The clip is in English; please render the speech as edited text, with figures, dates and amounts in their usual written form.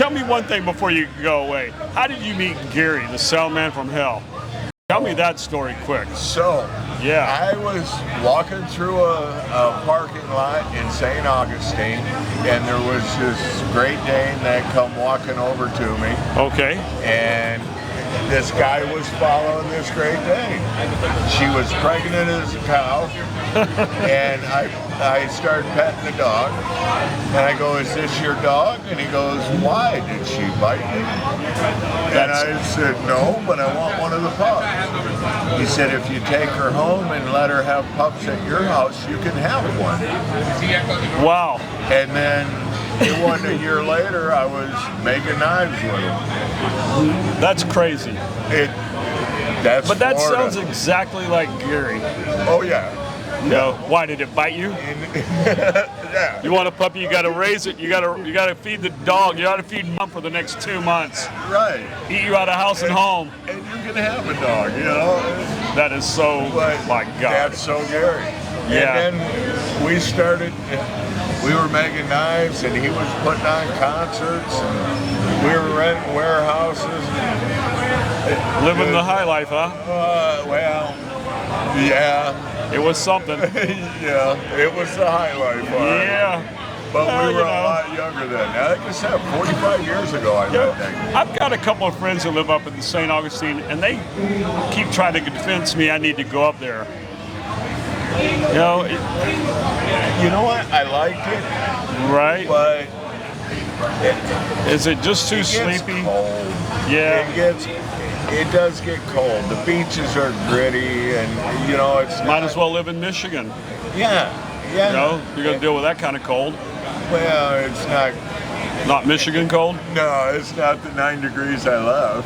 Tell me one thing before you go away. How did you meet Gary, the sound man from hell? Tell me that story quick. So, Yeah. I was walking through a parking lot in St. Augustine, and there was this Great Dane that come walking over to me, Okay. and this guy was following this Great Dane. She was pregnant as a cow, and I started petting the dog, and I go, "Is this your dog?" And he goes, "Why? Did she bite me?" And I said, "No, but I want one of the pups." He said, "If you take her home and let her have pups at your house, you can have one." Wow. And then it wasn't a year later, I was making knives with him. That's crazy. That's But that Florida. sounds exactly like Gary. Oh yeah. You know, why did it bite you? Yeah. You want a puppy, you gotta raise it, you gotta feed the dog, you gotta feed mom for the next 2 months. Right. Eat you out of house and home. And you can have a dog, you know. That is so, But my God. that's so Gary. Yeah. And then we were making knives, and he was putting on concerts, and we were renting warehouses. Living the high life, huh? Well, yeah. It was something. Yeah, it was the high life. Yeah. But Well, we you were know. a lot younger then. Like I said, 45 years ago I met that guy. I've got a couple of friends who live up in St. Augustine, and they keep trying to convince me I need to go up there. You know, You know what? I liked it, right? but Is it just too it gets sleepy? cold. Yeah. It does get cold. The beaches are gritty, and you know it's Might not- as well live in Michigan. Yeah, yeah. You know, you're gonna deal with that kind of cold. Well, it's not. Not Michigan cold. No, it's not the 9 degrees I love.